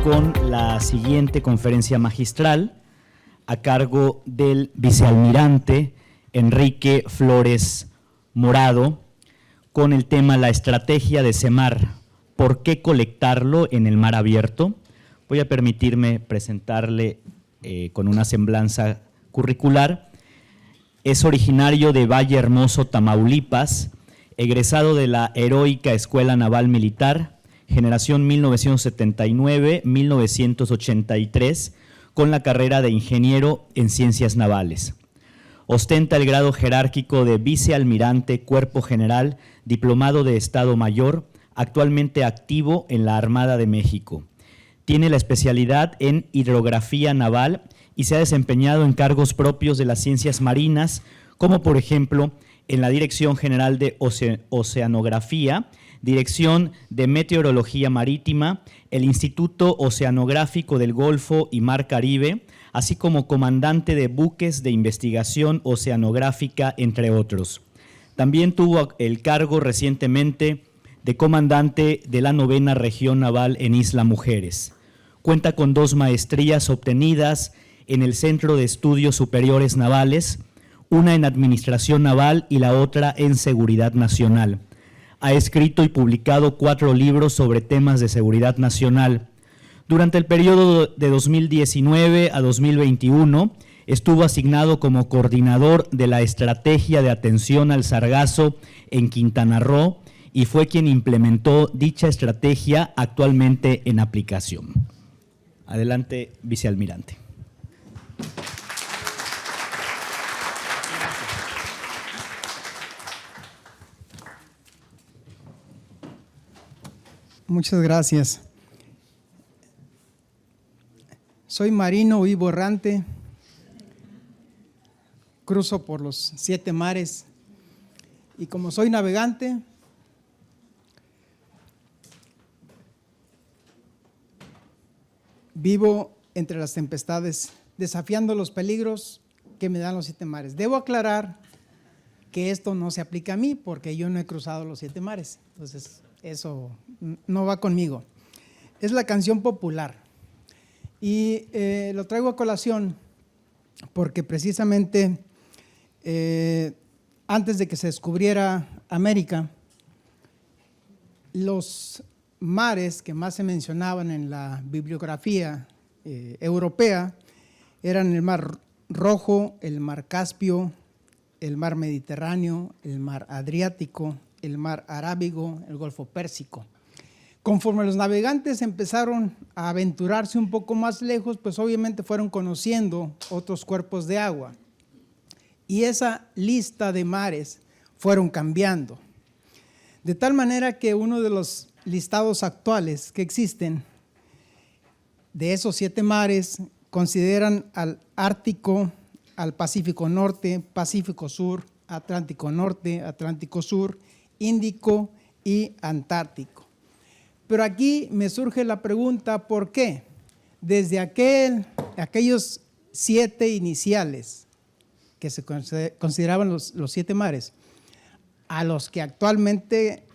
con la siguiente conferencia magistral a cargo del vicealmirante Enrique Flores Morado, con el tema La estrategia de SEMAR, ¿por qué colectarlo en el mar abierto? Voy a permitirme presentarle con una semblanza curricular. Es originario de Valle Hermoso, Tamaulipas, egresado de la Heroica Escuela Naval Militar, generación 1979-1983, con la carrera de ingeniero en ciencias navales. Ostenta el grado jerárquico de vicealmirante, cuerpo general, diplomado de Estado Mayor, actualmente activo en la Armada de México. Tiene la especialidad en hidrografía naval y se ha desempeñado en cargos propios de las ciencias marinas, como por ejemplo en la Dirección General de Oceanografía, Dirección de Meteorología Marítima, el Instituto Oceanográfico del Golfo y Mar Caribe, así como comandante de buques de investigación oceanográfica, entre otros. También tuvo el cargo recientemente de comandante de la 9ª Región Naval en Isla Mujeres. Cuenta con 2 maestrías obtenidas en el Centro de Estudios Superiores Navales, una en Administración Naval y la otra en Seguridad Nacional. Ha escrito y publicado 4 libros sobre temas de seguridad nacional. Durante el periodo de 2019 a 2021 estuvo asignado como coordinador de la Estrategia de Atención al Sargazo en Quintana Roo y fue quien implementó dicha estrategia actualmente en aplicación. Adelante, vicealmirante. Muchas gracias. Soy marino, vivo errante, cruzo por los 7 mares y como soy navegante, vivo entre las tempestades, desafiando los peligros que me dan los 7 mares. Debo aclarar que esto no se aplica a mí porque yo no he cruzado los 7 mares, entonces eso no va conmigo. Es la canción popular y lo traigo a colación porque precisamente antes de que se descubriera América, los mares que más se mencionaban en la bibliografía europea eran el Mar Rojo, el Mar Caspio, el Mar Mediterráneo, el Mar Adriático, el Mar Arábigo, el Golfo Pérsico. Conforme los navegantes empezaron a aventurarse un poco más lejos, pues obviamente fueron conociendo otros cuerpos de agua y esa lista de mares fueron cambiando. De tal manera que uno de los listados actuales que existen de esos 7 mares consideran al Ártico, al Pacífico Norte, Pacífico Sur, Atlántico Norte, Atlántico Sur, Índico y Antártico. Pero aquí me surge la pregunta, ¿por qué? Desde aquellos 7 iniciales que se consideraban los 7 mares, a los que actualmente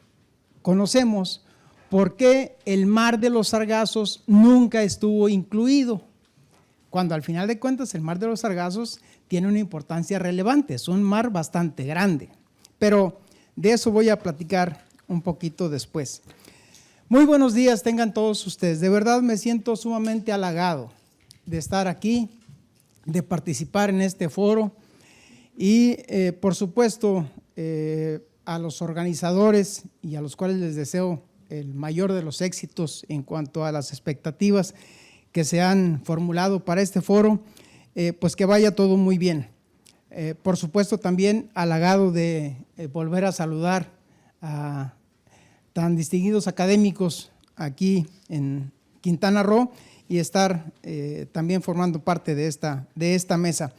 conocemos, ¿por qué el Mar de los Sargazos nunca estuvo incluido? Cuando al final de cuentas el Mar de los Sargazos tiene una importancia relevante, es un mar bastante grande, pero de eso voy a platicar un poquito después. Muy buenos días tengan todos ustedes, de verdad me siento sumamente halagado de estar aquí, de participar en este foro y por supuesto a los organizadores y a los cuales les deseo el mayor de los éxitos en cuanto a las expectativas que se han formulado para este foro, pues que vaya todo muy bien. Por supuesto también halagado de volver a saludar a tan distinguidos académicos aquí en Quintana Roo y estar también formando parte de esta mesa.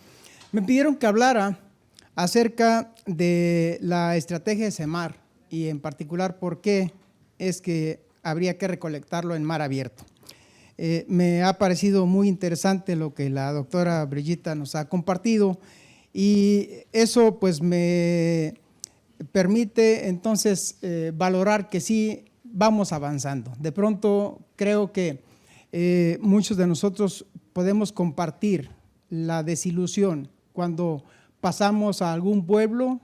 Me pidieron que hablara acerca de la estrategia de SEMAR y en particular por qué es que habría que recolectarlo en mar abierto. Me ha parecido muy interesante lo que la doctora Brigitta nos ha compartido y eso pues me permite entonces valorar que sí vamos avanzando. De pronto creo que muchos de nosotros podemos compartir la desilusión cuando pasamos a algún pueblo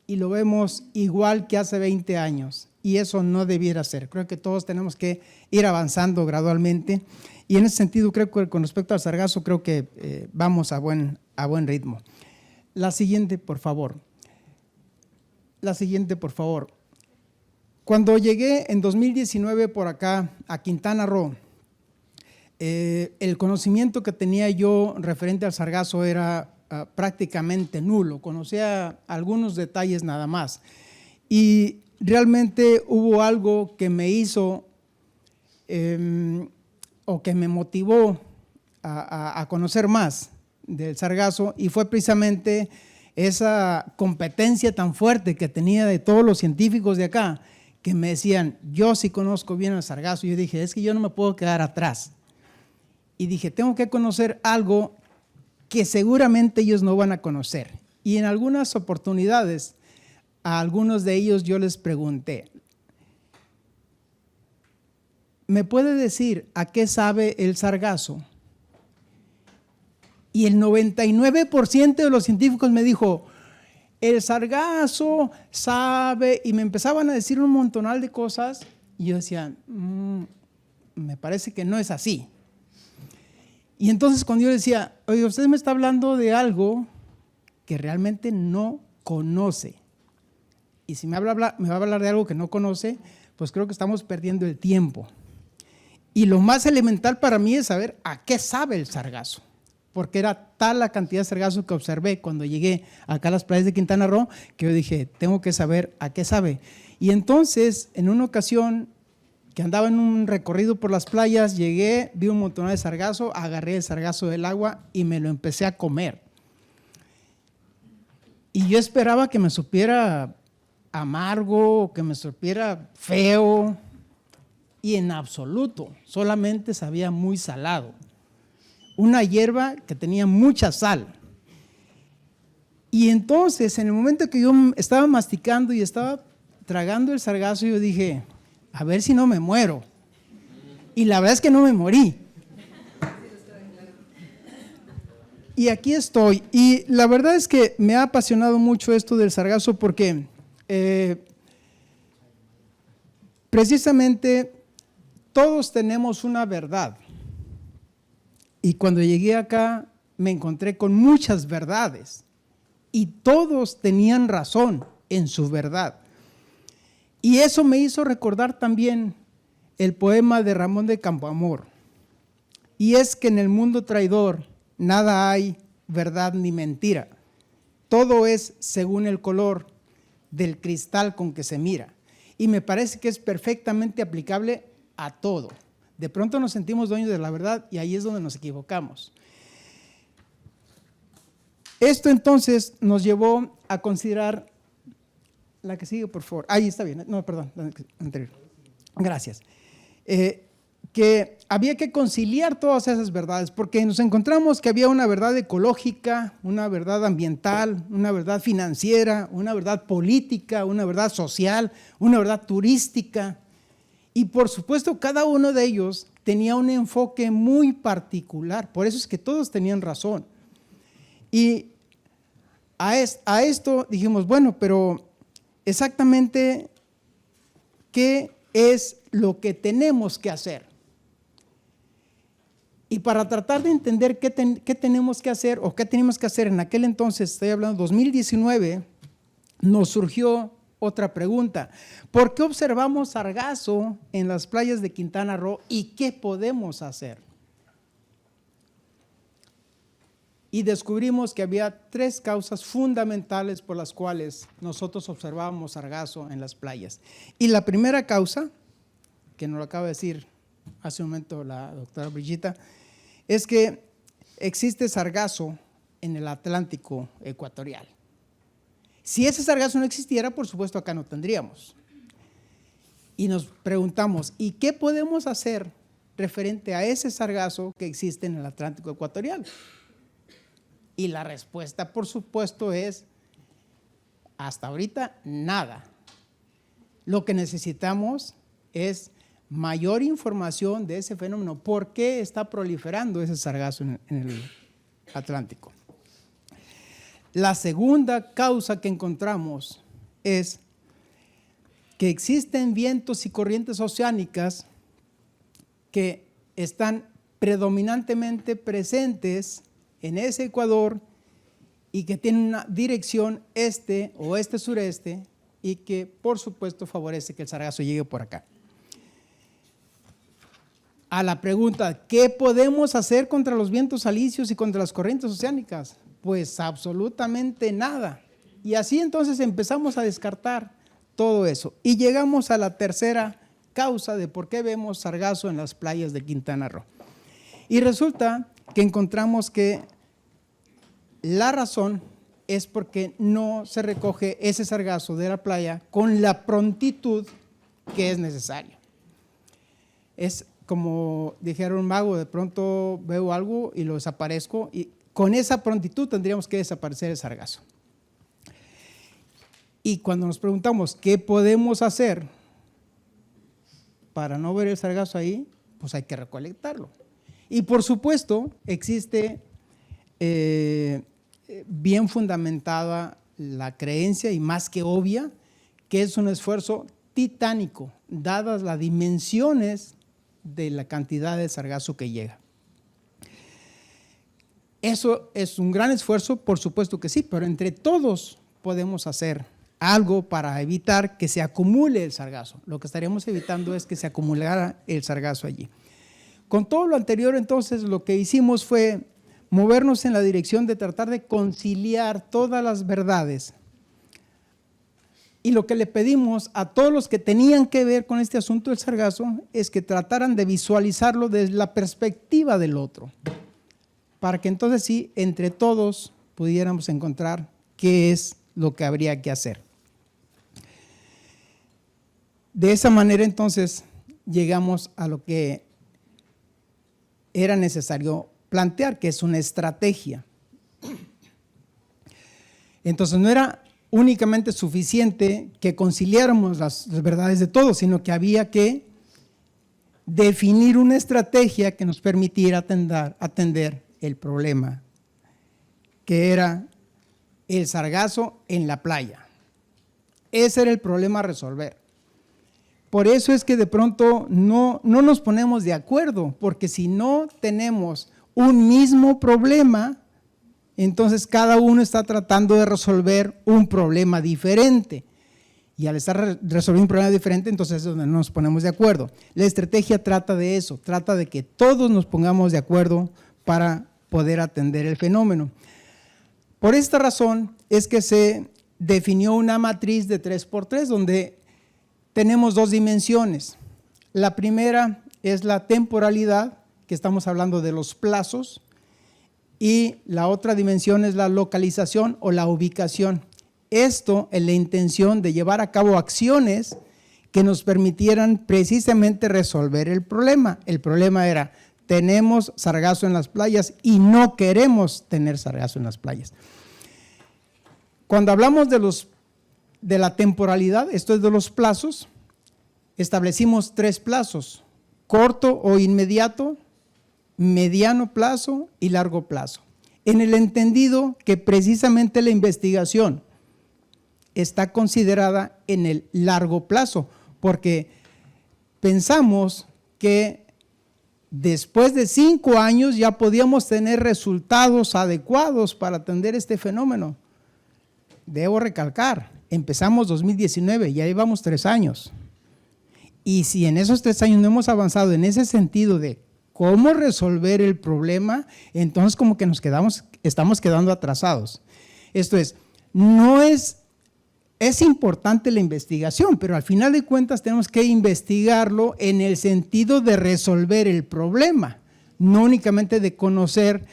y lo vemos igual que hace 20 años. Y eso no debiera ser. Creo que todos tenemos que ir avanzando gradualmente. Y en ese sentido, creo que con respecto al sargazo, creo que vamos a buen ritmo. La siguiente, por favor. La siguiente, por favor. Cuando llegué en 2019 por acá a Quintana Roo, el conocimiento que tenía yo referente al sargazo era prácticamente nulo. Conocía algunos detalles nada más. Y realmente hubo algo que me hizo o que me motivó a conocer más del sargazo, y fue precisamente esa competencia tan fuerte que tenía de todos los científicos de acá, que me decían, yo sí conozco bien el sargazo. Yo dije, es que yo no me puedo quedar atrás. Y dije, tengo que conocer algo que seguramente ellos no van a conocer. Y en algunas oportunidades, a algunos de ellos yo les pregunté, ¿me puede decir a qué sabe el sargazo? Y el 99% de los científicos me dijo, el sargazo sabe, y me empezaban a decir un montonal de cosas, y yo decía, me parece que no es así. Y entonces cuando yo decía, oye, usted me está hablando de algo que realmente no conoce, y si me va a hablar de algo que no conoce, pues creo que estamos perdiendo el tiempo. Y lo más elemental para mí es saber a qué sabe el sargazo, porque era tal la cantidad de sargazo que observé cuando llegué acá a las playas de Quintana Roo, que yo dije, tengo que saber a qué sabe. Y entonces, en una ocasión que andaba en un recorrido por las playas, llegué, vi un montón de sargazo, agarré el sargazo del agua y me lo empecé a comer. Y yo esperaba que me supiera amargo, que me supiera feo, y en absoluto, solamente sabía muy salado. Una hierba que tenía mucha sal. Y entonces, en el momento que yo estaba masticando y estaba tragando el sargazo, yo dije, a ver si no me muero. Y la verdad es que no me morí. Y aquí estoy. Y la verdad es que me ha apasionado mucho esto del sargazo porque precisamente todos tenemos una verdad. Y cuando llegué acá me encontré con muchas verdades y todos tenían razón en su verdad. Y eso me hizo recordar también el poema de Ramón de Campoamor. Y es que en el mundo traidor nada hay verdad ni mentira. Todo es según el color del cristal con que se mira. Y me parece que es perfectamente aplicable a todo. De pronto nos sentimos dueños de la verdad y ahí es donde nos equivocamos. Esto entonces nos llevó a considerar la que sigue, por favor. Ahí está bien. No, perdón, la anterior. Gracias. Que había que conciliar todas esas verdades porque nos encontramos que había una verdad ecológica, una verdad ambiental, una verdad financiera, una verdad política, una verdad social, una verdad turística. Y por supuesto, cada uno de ellos tenía un enfoque muy particular. Por eso es que todos tenían razón. Y a esto dijimos, bueno, pero exactamente, ¿qué es lo que tenemos que hacer? Y para tratar de entender qué tenemos que hacer o qué teníamos que hacer en aquel entonces, estoy hablando 2019, nos surgió otra pregunta. ¿Por qué observamos sargazo en las playas de Quintana Roo y qué podemos hacer? Y descubrimos que había 3 causas fundamentales por las cuales nosotros observábamos sargazo en las playas. Y la primera causa, que nos lo acaba de decir hace un momento la doctora Brigitta, es que existe sargazo en el Atlántico ecuatorial. Si ese sargazo no existiera, por supuesto acá no tendríamos. Y nos preguntamos, ¿y qué podemos hacer referente a ese sargazo que existe en el Atlántico ecuatorial? Y la respuesta, por supuesto, es hasta ahorita nada. Lo que necesitamos es mayor información de ese fenómeno. ¿Por qué está proliferando ese sargazo en el Atlántico? La segunda causa que encontramos es que existen vientos y corrientes oceánicas que están predominantemente presentes en ese Ecuador y que tienen una dirección este, oeste, sureste, y que por supuesto favorece que el sargazo llegue por acá. A la pregunta, ¿qué podemos hacer contra los vientos alisios y contra las corrientes oceánicas? Pues absolutamente nada. Y así entonces empezamos a descartar todo eso. Y llegamos a la tercera causa de por qué vemos sargazo en las playas de Quintana Roo. Y resulta que encontramos que la razón es porque no se recoge ese sargazo de la playa con la prontitud que es necesaria. Es como dijera un mago, de pronto veo algo y lo desaparezco, y con esa prontitud tendríamos que desaparecer el sargazo. Y cuando nos preguntamos qué podemos hacer para no ver el sargazo ahí, pues hay que recolectarlo. Y por supuesto existe bien fundamentada la creencia, y más que obvia, que es un esfuerzo titánico, dadas las dimensiones de la cantidad de sargazo que llega. Eso es un gran esfuerzo, por supuesto que sí, pero entre todos podemos hacer algo para evitar que se acumule el sargazo. Lo que estaríamos evitando es que se acumulara el sargazo allí. Con todo lo anterior, entonces, lo que hicimos fue movernos en la dirección de tratar de conciliar todas las verdades. Y lo que le pedimos a todos los que tenían que ver con este asunto del sargazo es que trataran de visualizarlo desde la perspectiva del otro, para que entonces sí, entre todos pudiéramos encontrar qué es lo que habría que hacer. De esa manera entonces llegamos a lo que era necesario plantear, que es una estrategia. Entonces no era únicamente suficiente que conciliáramos las verdades de todos, sino que había que definir una estrategia que nos permitiera atender el problema, que era el sargazo en la playa. Ese era el problema a resolver. Por eso es que de pronto no nos ponemos de acuerdo, porque si no tenemos un mismo problema, entonces cada uno está tratando de resolver un problema diferente. Y al estar resolviendo un problema diferente, entonces es donde no nos ponemos de acuerdo. La estrategia trata de eso, trata de que todos nos pongamos de acuerdo para poder atender el fenómeno. Por esta razón es que se definió una matriz de 3×3, donde tenemos dos dimensiones. La primera es la temporalidad, que estamos hablando de los plazos, y la otra dimensión es la localización o la ubicación. Esto en la intención de llevar a cabo acciones que nos permitieran precisamente resolver el problema. El problema era, tenemos sargazo en las playas y no queremos tener sargazo en las playas. Cuando hablamos de la temporalidad, esto es de los plazos, establecimos 3 plazos: corto o inmediato, mediano plazo y largo plazo. En el entendido que precisamente la investigación está considerada en el largo plazo, porque pensamos que después de 5 años ya podíamos tener resultados adecuados para atender este fenómeno. Debo recalcar, empezamos 2019, ya llevamos 3 años. Y si en esos 3 años no hemos avanzado en ese sentido de cómo resolver el problema, entonces como que estamos quedando atrasados. Esto es, es importante la investigación, pero al final de cuentas tenemos que investigarlo en el sentido de resolver el problema, no únicamente de conocer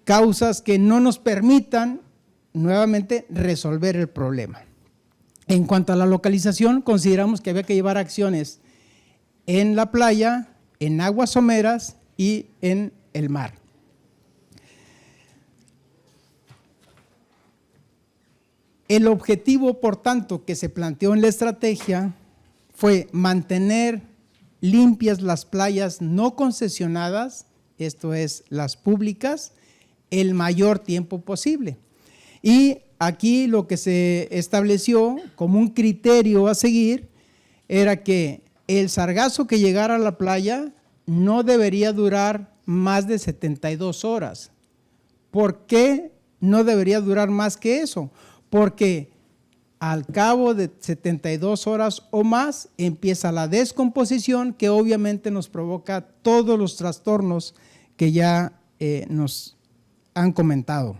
causas que no nos permitan nuevamente resolver el problema. En cuanto a la localización, consideramos que había que llevar acciones en la playa, en aguas someras y en el mar. El objetivo, por tanto, que se planteó en la estrategia fue mantener limpias las playas no concesionadas, esto es, las públicas, el mayor tiempo posible. Y aquí lo que se estableció como un criterio a seguir era que el sargazo que llegara a la playa no debería durar más de 72 horas. ¿Por qué no debería durar más que eso? Porque al cabo de 72 horas o más empieza la descomposición, que obviamente nos provoca todos los trastornos que ya nos han comentado.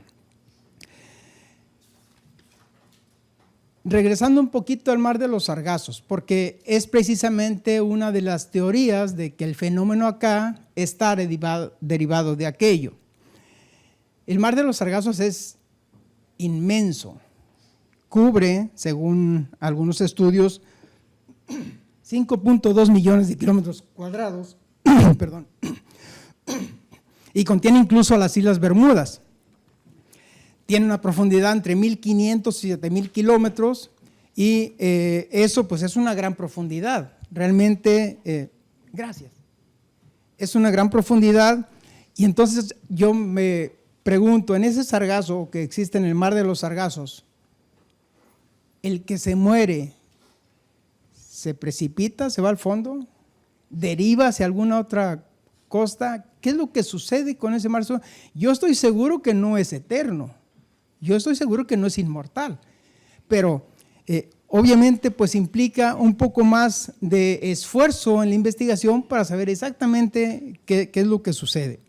Regresando un poquito al mar de los sargazos, porque es precisamente una de las teorías de que el fenómeno acá está derivado de aquello. El mar de los sargazos es inmenso, cubre, según algunos estudios, 5.2 millones de kilómetros cuadrados, perdón, y contiene incluso a las Islas Bermudas. Tiene una profundidad entre 1.500 y 7.000 kilómetros y eso pues es una gran profundidad, realmente, gracias, es una gran profundidad. Y entonces yo me pregunto, en ese sargazo que existe en el mar de los sargazos, el que se muere, ¿se precipita, se va al fondo, deriva hacia alguna otra costa? ¿Qué es lo que sucede con ese mar? Yo estoy seguro que no es eterno, yo estoy seguro que no es inmortal, pero obviamente pues implica un poco más de esfuerzo en la investigación para saber exactamente qué es lo que sucede.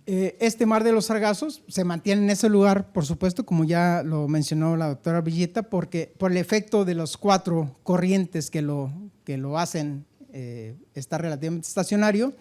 Este mar de los sargazos se mantiene en ese lugar, por supuesto, como ya lo mencionó la doctora Villita, porque por el efecto de los 4 corrientes que lo hacen estar relativamente estacionario.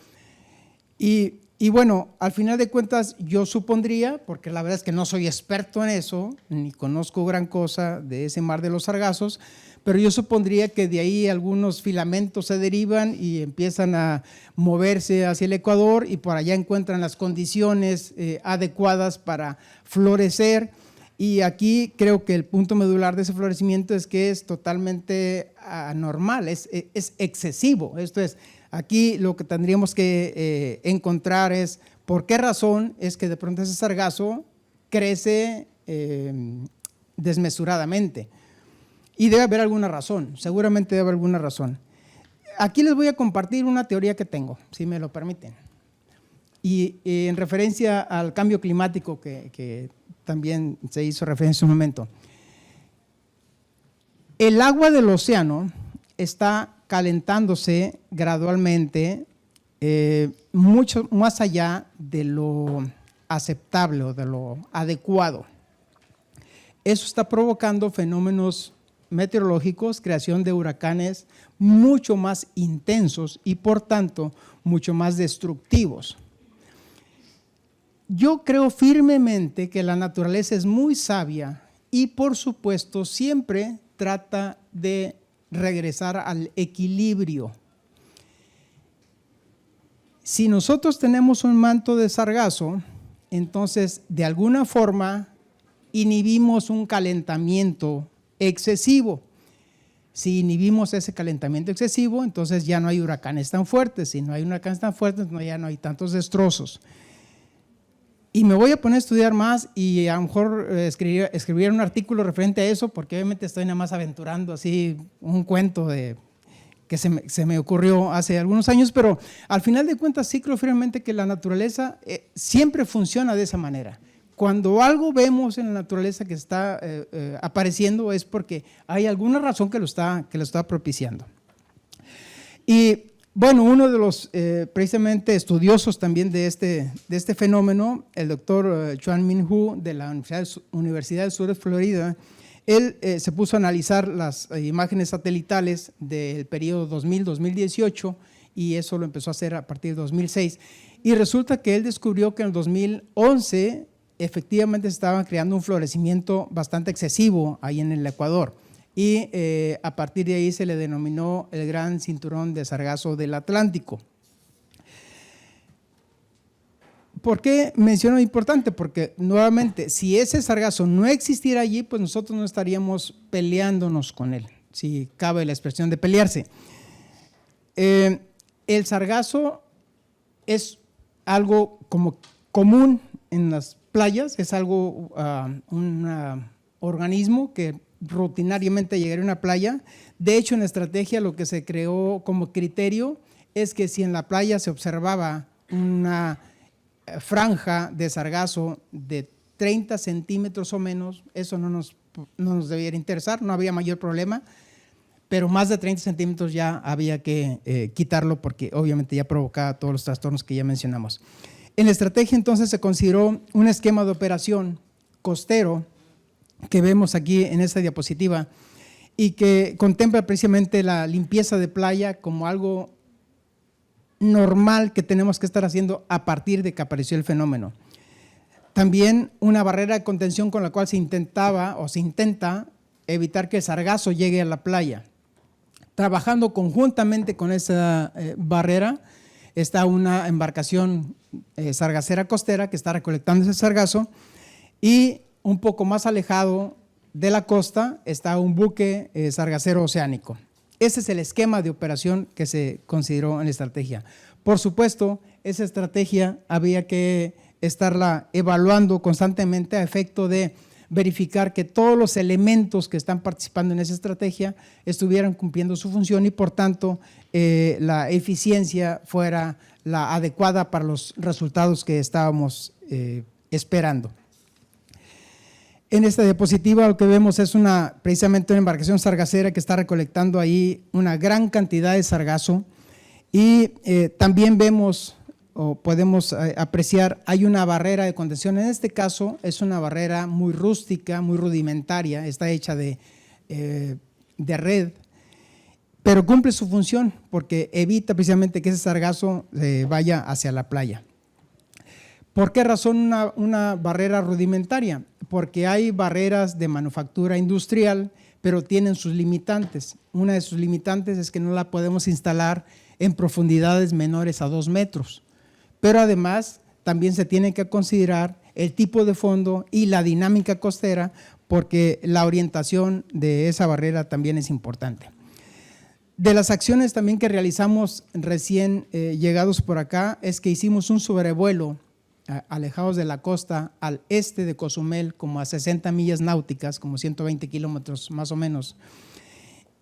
Y bueno, al final de cuentas yo supondría, porque la verdad es que no soy experto en eso, ni conozco gran cosa de ese mar de los sargazos, pero yo supondría que de ahí algunos filamentos se derivan y empiezan a moverse hacia el Ecuador y por allá encuentran las condiciones adecuadas para florecer. Y aquí creo que el punto medular de ese florecimiento es que es totalmente anormal, es excesivo. Esto es, aquí lo que tendríamos que encontrar es por qué razón es que de pronto ese sargazo crece desmesuradamente. Y debe haber alguna razón, seguramente debe haber alguna razón. Aquí les voy a compartir una teoría que tengo, si me lo permiten. Y en referencia al cambio climático que también se hizo referencia en un momento. El agua del océano está calentándose gradualmente mucho más allá de lo aceptable o de lo adecuado. Eso está provocando fenómenos meteorológicos, creación de huracanes mucho más intensos y por tanto mucho más destructivos. Yo creo firmemente que la naturaleza es muy sabia y por supuesto siempre trata de regresar al equilibrio. Si nosotros tenemos un manto de sargazo, entonces de alguna forma inhibimos un calentamiento excesivo. Si inhibimos ese calentamiento excesivo, entonces ya no hay huracanes tan fuertes. Si no hay huracanes tan fuertes, ya no hay tantos destrozos. Y me voy a poner a estudiar más y a lo mejor escribir un artículo referente a eso, porque obviamente estoy nada más aventurando así un cuento que se me ocurrió hace algunos años, pero al final de cuentas sí creo firmemente que la naturaleza siempre funciona de esa manera. Cuando algo vemos en la naturaleza que está apareciendo es porque hay alguna razón que lo está propiciando. Y bueno, uno de los precisamente estudiosos también de este fenómeno, el doctor Chuan-Min Hu de la Universidad del Sur de Florida, él se puso a analizar las imágenes satelitales del periodo 2000-2018 y eso lo empezó a hacer a partir de 2006. Y resulta que él descubrió que en el 2011 efectivamente se estaba creando un florecimiento bastante excesivo ahí en el Ecuador. Y a partir de ahí se le denominó el gran cinturón de sargazo del Atlántico. ¿Por qué menciono importante? Porque nuevamente, si ese sargazo no existiera allí, pues nosotros no estaríamos peleándonos con él. si cabe la expresión de pelearse. El sargazo es algo como común en las playas, es algo, un organismo que rutinariamente llegaría a una playa. De hecho, en la estrategia lo que se creó como criterio es que si en la playa se observaba una franja de sargazo de 30 centímetros o menos, eso no nos debiera interesar, no había mayor problema, pero más de 30 centímetros ya había que quitarlo porque obviamente ya provocaba todos los trastornos que ya mencionamos. En la estrategia entonces se consideró un esquema de operación costero que vemos aquí en esta diapositiva y que contempla precisamente la limpieza de playa como algo normal que tenemos que estar haciendo a partir de que apareció el fenómeno. También una barrera de contención con la cual se intentaba o se intenta evitar que el sargazo llegue a la playa. Trabajando conjuntamente con esa barrera está una embarcación sargacera costera que está recolectando ese sargazo y un poco más alejado de la costa está un buque sargacero oceánico. Ese es el esquema de operación que se consideró en la estrategia. Por supuesto, esa estrategia había que estarla evaluando constantemente a efecto de verificar que todos los elementos que están participando en esa estrategia estuvieran cumpliendo su función y por tanto la eficiencia fuera la adecuada para los resultados que estábamos esperando. En esta diapositiva lo que vemos es precisamente una embarcación sargacera que está recolectando ahí una gran cantidad de sargazo y también vemos o podemos apreciar, hay una barrera de contención. En este caso es una barrera muy rústica, muy rudimentaria, está hecha de red, pero cumple su función porque evita precisamente que ese sargazo vaya hacia la playa. ¿Por qué razón una barrera rudimentaria? Porque hay barreras de manufactura industrial, pero tienen sus limitantes. Una de sus limitantes es que no la podemos instalar en profundidades menores a 2 metros. Pero además también se tiene que considerar el tipo de fondo y la dinámica costera porque la orientación de esa barrera también es importante. De las acciones también que realizamos recién llegados por acá es que hicimos un sobrevuelo alejados de la costa al este de Cozumel, como a 60 millas náuticas, como 120 kilómetros más o menos.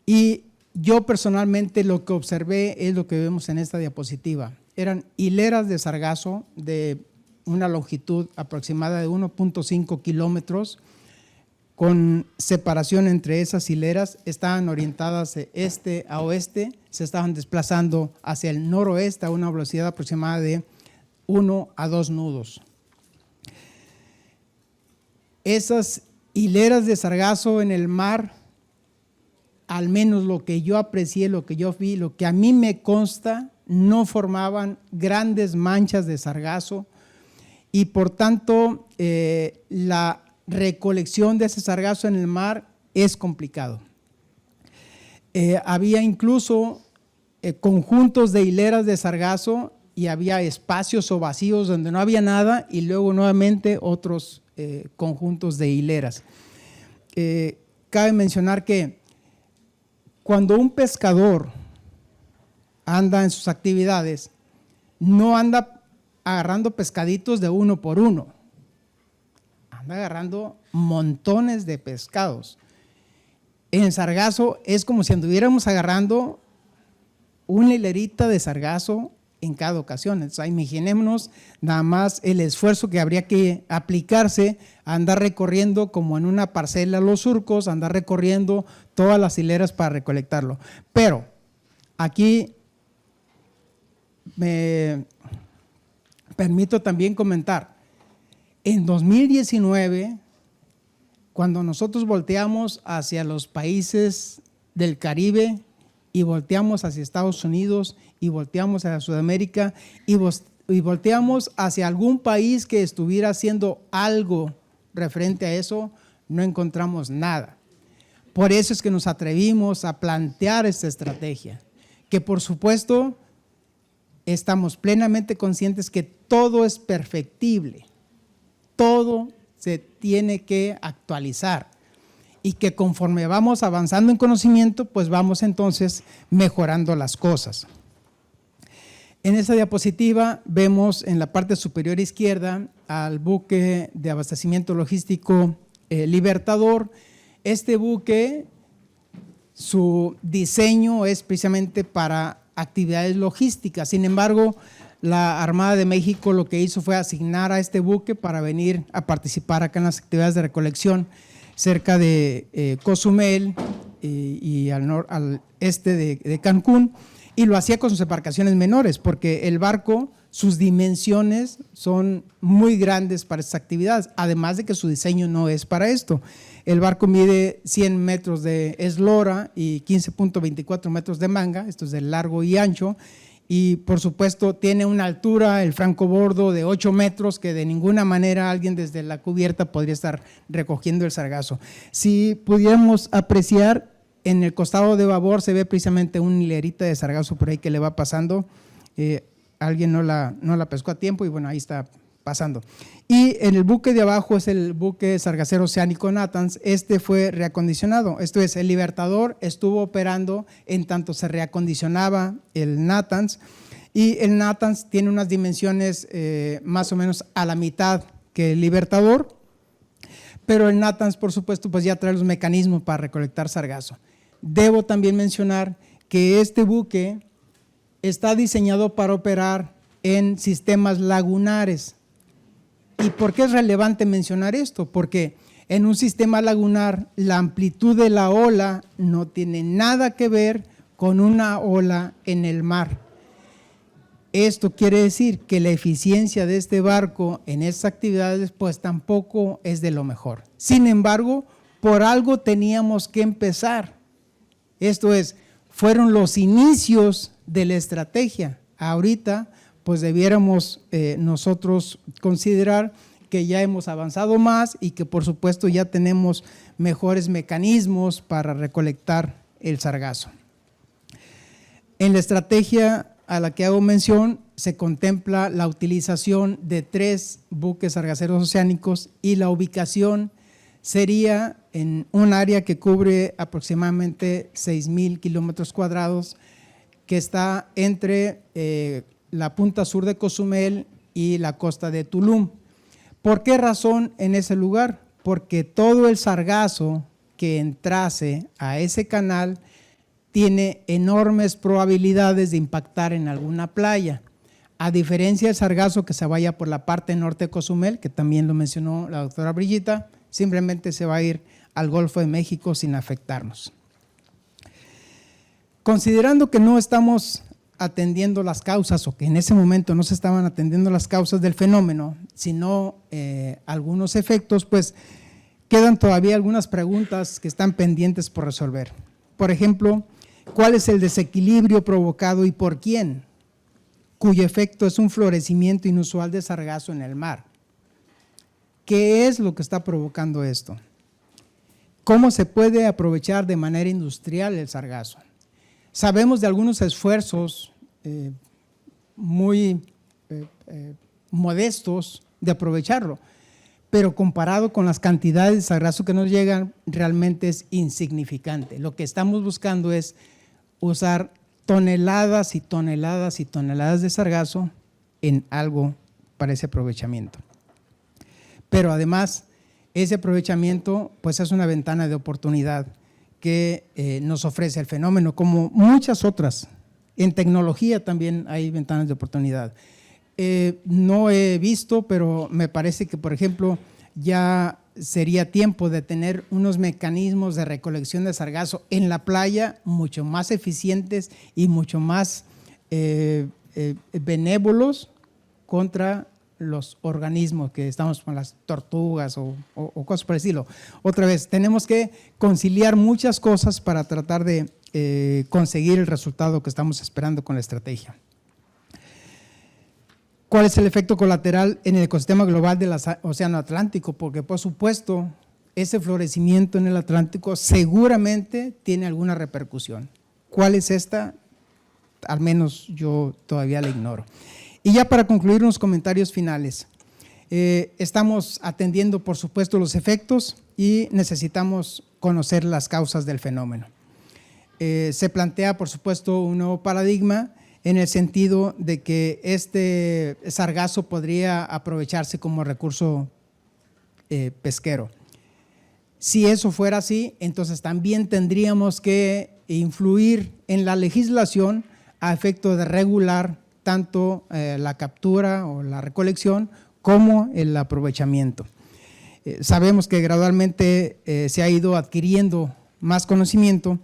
Y yo personalmente lo que observé es lo que vemos en esta diapositiva. Eran hileras de sargazo de una longitud aproximada de 1.5 kilómetros, con separación entre esas hileras, estaban orientadas de este a oeste, se estaban desplazando hacia el noroeste a una velocidad aproximada de 1 a 2 nudos. Esas hileras de sargazo en el mar, al menos lo que yo aprecié, lo que yo vi, lo que a mí me consta, no formaban grandes manchas de sargazo y por tanto la recolección de ese sargazo en el mar es complicado. Había incluso conjuntos de hileras de sargazo y había espacios o vacíos donde no había nada y luego nuevamente otros conjuntos de hileras. Cabe mencionar que cuando un pescador anda en sus actividades, no anda agarrando pescaditos de uno por uno, anda agarrando montones de pescados. En sargazo es como si anduviéramos agarrando una hilerita de sargazo en cada ocasión. Entonces, imaginémonos nada más el esfuerzo que habría que aplicarse a andar recorriendo como en una parcela los surcos, andar recorriendo todas las hileras para recolectarlo. Pero aquí me permito también comentar, en 2019, cuando nosotros volteamos hacia los países del Caribe y volteamos hacia Estados Unidos y volteamos hacia Sudamérica y volteamos hacia algún país que estuviera haciendo algo referente a eso, no encontramos nada. Por eso es que nos atrevimos a plantear esta estrategia, que por supuesto estamos plenamente conscientes que todo es perfectible, todo se tiene que actualizar y que conforme vamos avanzando en conocimiento, pues vamos entonces mejorando las cosas. En esta diapositiva vemos en la parte superior izquierda al buque de abastecimiento logístico Libertador. Este buque, su diseño es precisamente para actividades logísticas. Sin embargo, la Armada de México lo que hizo fue asignar a este buque para venir a participar acá en las actividades de recolección cerca de Cozumel y al este de Cancún, y lo hacía con sus embarcaciones menores, porque el barco, sus dimensiones son muy grandes para estas actividades, además de que su diseño no es para esto. El barco mide 100 metros de eslora y 15.24 metros de manga, esto es de largo y ancho, y por supuesto tiene una altura, el francobordo, de 8 metros, que de ninguna manera alguien desde la cubierta podría estar recogiendo el sargazo. Si pudiéramos apreciar, en el costado de babor se ve precisamente una hilerita de sargazo por ahí que le va pasando. Alguien no la pescó a tiempo y bueno, ahí está pasando. Y en el buque de abajo es el buque sargacero oceánico Natanz. Este fue reacondicionado, esto es, el Libertador estuvo operando en tanto se reacondicionaba el Natanz, y el Natanz tiene unas dimensiones más o menos a la mitad que el Libertador, pero el Natanz, por supuesto, pues ya trae los mecanismos para recolectar sargazo. Debo también mencionar que este buque está diseñado para operar en sistemas lagunares. ¿Y por qué es relevante mencionar esto? Porque en un sistema lagunar la amplitud de la ola no tiene nada que ver con una ola en el mar. Esto quiere decir que la eficiencia de este barco en estas actividades pues tampoco es de lo mejor. Sin embargo, por algo teníamos que empezar. Esto es, fueron los inicios de la estrategia. Ahorita pues debiéramos nosotros considerar que ya hemos avanzado más y que por supuesto ya tenemos mejores mecanismos para recolectar el sargazo. En la estrategia a la que hago mención se contempla la utilización de 3 buques sargaceros oceánicos y la ubicación sería en un área que cubre aproximadamente 6,000 kilómetros cuadrados, que está entre la punta sur de Cozumel y la costa de Tulum. ¿Por qué razón en ese lugar? Porque todo el sargazo que entrase a ese canal tiene enormes probabilidades de impactar en alguna playa, a diferencia del sargazo que se vaya por la parte norte de Cozumel, que también lo mencionó la doctora Brillita, simplemente se va a ir al Golfo de México sin afectarnos. Considerando que no estamos atendiendo las causas, o que en ese momento no se estaban atendiendo las causas del fenómeno, sino algunos efectos, pues quedan todavía algunas preguntas que están pendientes por resolver. Por ejemplo, ¿cuál es el desequilibrio provocado y por quién? Cuyo efecto es un florecimiento inusual de sargazo en el mar. ¿Qué es lo que está provocando esto? ¿Cómo se puede aprovechar de manera industrial el sargazo? Sabemos de algunos esfuerzos muy modestos de aprovecharlo, pero comparado con las cantidades de sargazo que nos llegan, realmente es insignificante. Lo que estamos buscando es usar toneladas y toneladas y toneladas de sargazo en algo para ese aprovechamiento. Pero además, ese aprovechamiento pues es una ventana de oportunidad que nos ofrece el fenómeno, como muchas otras. En tecnología también hay ventanas de oportunidad. No he visto, pero me parece que, por ejemplo, ya sería tiempo de tener unos mecanismos de recolección de sargazo en la playa mucho más eficientes y mucho más benévolos contra los organismos que estamos con las tortugas o cosas por el estilo. Otra vez, tenemos que conciliar muchas cosas para tratar de conseguir el resultado que estamos esperando con la estrategia. ¿Cuál es el efecto colateral en el ecosistema global del Océano Atlántico? Porque, por supuesto, ese florecimiento en el Atlántico seguramente tiene alguna repercusión. ¿Cuál es esta? Al menos yo todavía la ignoro. Y ya para concluir, unos comentarios finales. Estamos atendiendo, por supuesto, los efectos y necesitamos conocer las causas del fenómeno. Se plantea, por supuesto, un nuevo paradigma en el sentido de que este sargazo podría aprovecharse como recurso pesquero. Si eso fuera así, entonces también tendríamos que influir en la legislación a efecto de regular tanto la captura o la recolección como el aprovechamiento. Sabemos que gradualmente se ha ido adquiriendo más conocimiento,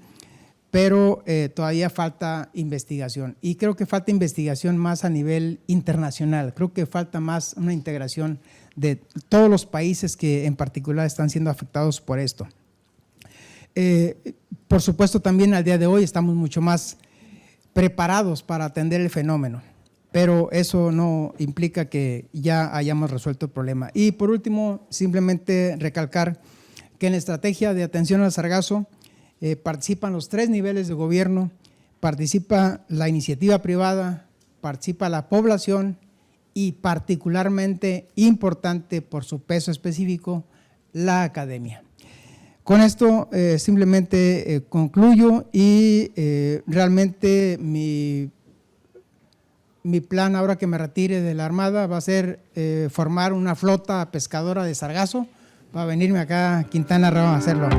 pero todavía falta investigación, y creo que falta investigación más a nivel internacional. Creo que falta más una integración de todos los países que en particular están siendo afectados por esto. Por supuesto, también al día de hoy estamos mucho más preparados para atender el fenómeno, pero eso no implica que ya hayamos resuelto el problema. Y por último, simplemente recalcar que en la estrategia de atención al sargazo participan los 3 niveles de gobierno, participa la iniciativa privada, participa la población y, particularmente importante por su peso específico, la academia. Con esto simplemente concluyo y realmente mi plan ahora que me retire de la Armada va a ser formar una flota pescadora de sargazo. Va a venirme acá a Quintana Roo a hacerlo.